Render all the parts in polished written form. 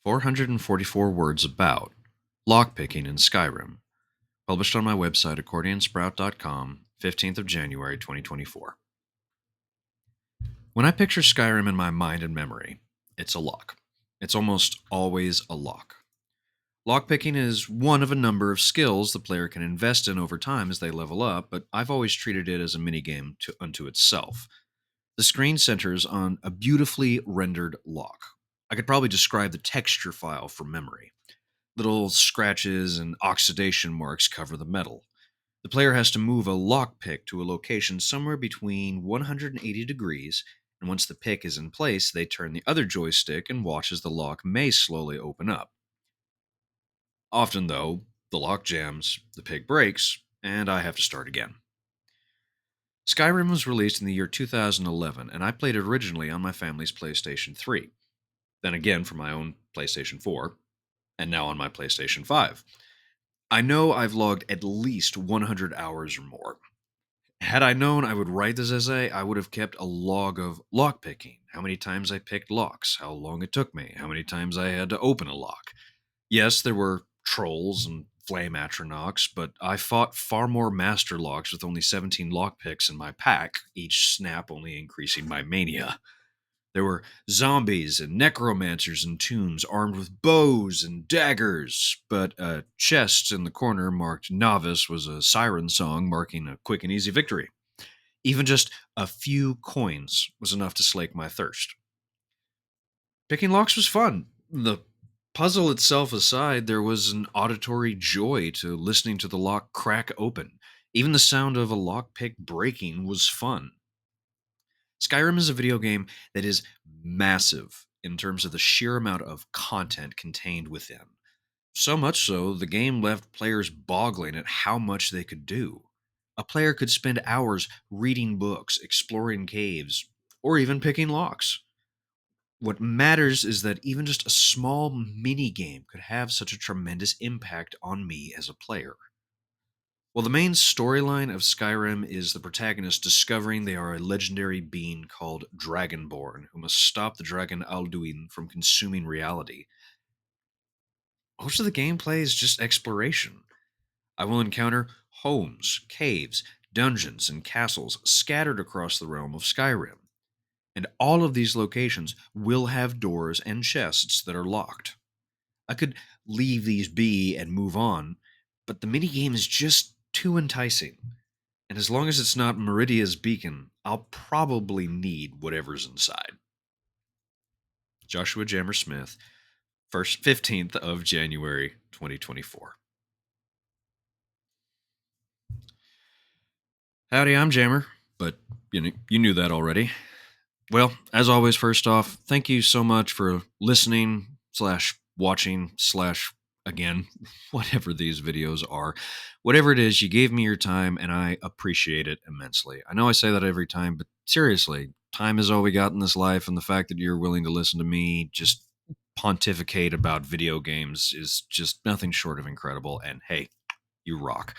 444 words about lockpicking in Skyrim, published on my website accordionsprout.com, 15th of January 2024. When I picture Skyrim in my mind and memory, it's a lock. It's almost always a lock. Lockpicking is one of a number of skills the player can invest in over time as they level up, but I've always treated it as a minigame unto itself. The screen centers on a beautifully rendered lock. I could probably describe the texture file from memory. Little scratches and oxidation marks cover the metal. The player has to move a lockpick to a location somewhere between 180 degrees, and once the pick is in place, they turn the other joystick and watch as the lock may slowly open up. Often, though, the lock jams, the pick breaks, and I have to start again. Skyrim was released in the year 2011, and I played it originally on my family's PlayStation 3, then again for my own PlayStation 4, and now on my PlayStation 5. I know I've logged at least 100 hours or more. Had I known I would write this essay, I would have kept a log of lockpicking. How many times I picked locks, how long it took me, how many times I had to open a lock. Yes, there were trolls and flame atronachs, but I fought far more master locks with only 17 lockpicks in my pack, each snap only increasing my mania. There were zombies and necromancers in tombs armed with bows and daggers, but a chest in the corner marked novice was a siren song marking a quick and easy victory. Even just a few coins was enough to slake my thirst. Picking locks was fun. The puzzle itself aside, there was an auditory joy to listening to the lock crack open. Even the sound of a lockpick breaking was fun. Skyrim is a video game that is massive in terms of the sheer amount of content contained within. So much so, the game left players boggling at how much they could do. A player could spend hours reading books, exploring caves, or even picking locks. What matters is that even just a small mini game could have such a tremendous impact on me as a player. Well, the main storyline of Skyrim is the protagonist discovering they are a legendary being called Dragonborn, who must stop the dragon Alduin from consuming reality. Most of the gameplay is just exploration. I will encounter homes, caves, dungeons, and castles scattered across the realm of Skyrim. And all of these locations will have doors and chests that are locked. I could leave these be and move on, but the minigame is just too enticing. And as long as it's not Meridia's beacon, I'll probably need whatever's inside. Joshua Jammer Smith, 15th of January, 2024. Howdy, I'm Jammer, but you knew that already. Well, as always, first off, thank you so much for listening slash watching slash again, whatever these videos are. Whatever it is, you gave me your time and I appreciate it immensely. I know I say that every time, but seriously, time is all we got in this life, and the fact that you're willing to listen to me just pontificate about video games is just nothing short of incredible. And hey, you rock.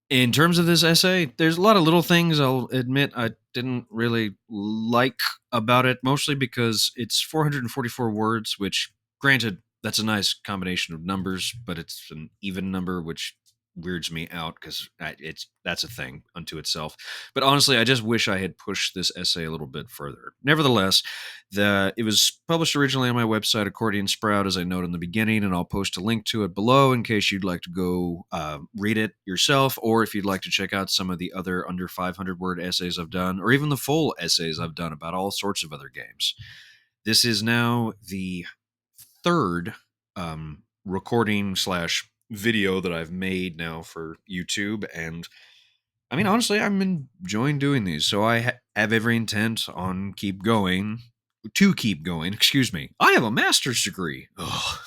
In terms of this essay, there's a lot of little things I'll admit I didn't really like about it, mostly because it's 444 words, which, granted, that's a nice combination of numbers, but it's an even number, which weirds me out because that's a thing unto itself. But honestly, I just wish I had pushed this essay a little bit further. Nevertheless, it was published originally on my website, Accordion Sprout, as I noted in the beginning, and I'll post a link to it below in case you'd like to go read it yourself, or if you'd like to check out some of the other under 500 word essays I've done, or even the full essays I've done about all sorts of other games. This is now the third recording slash video that I've made now for YouTube, and I mean, honestly, I'm enjoying doing these, so I have every intent on keep going. Excuse me. I have a master's degree. Ugh.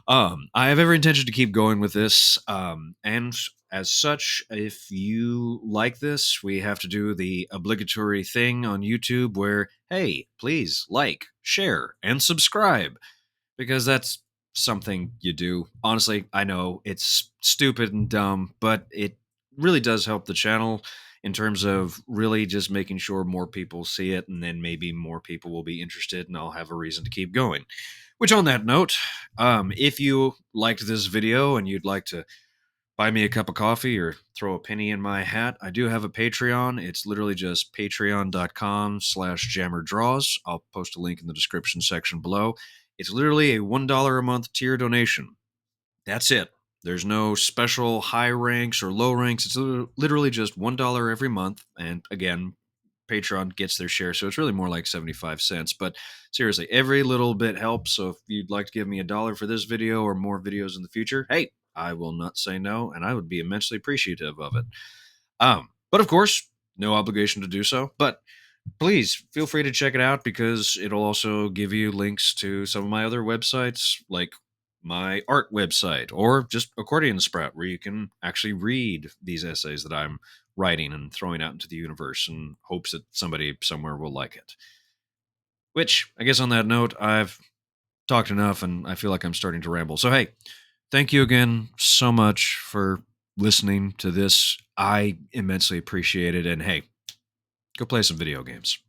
I have every intention to keep going with this, and as such, if you like this, we have to do the obligatory thing on YouTube where, hey, please like, share, and subscribe, because that's something you do. Honestly, I know it's stupid and dumb, but it really does help the channel. in terms of really just making sure more people see it, and then maybe more people will be interested and I'll have a reason to keep going. Which, on that note, if you liked this video and you'd like to buy me a cup of coffee or throw a penny in my hat, I do have a Patreon. It's literally just patreon.com/jammerdraws. I'll post a link in the description section below. It's literally a $1 a month tier donation. That's it. There's no special high ranks or low ranks. It's literally just $1 every month. And again, Patreon gets their share, so it's really more like 75 cents. But seriously, every little bit helps. So if you'd like to give me a dollar for this video or more videos in the future, hey, I will not say no, and I would be immensely appreciative of it. But of course, no obligation to do so. But please feel free to check it out because it'll also give you links to some of my other websites, like my art website or just Accordion Sprout, where you can actually read these essays that I'm writing and throwing out into the universe in hopes that somebody somewhere will like it. Which, I guess on that note, I've talked enough and I feel like I'm starting to ramble. So, hey, thank you again so much for listening to this. I immensely appreciate it. And hey, go play some video games.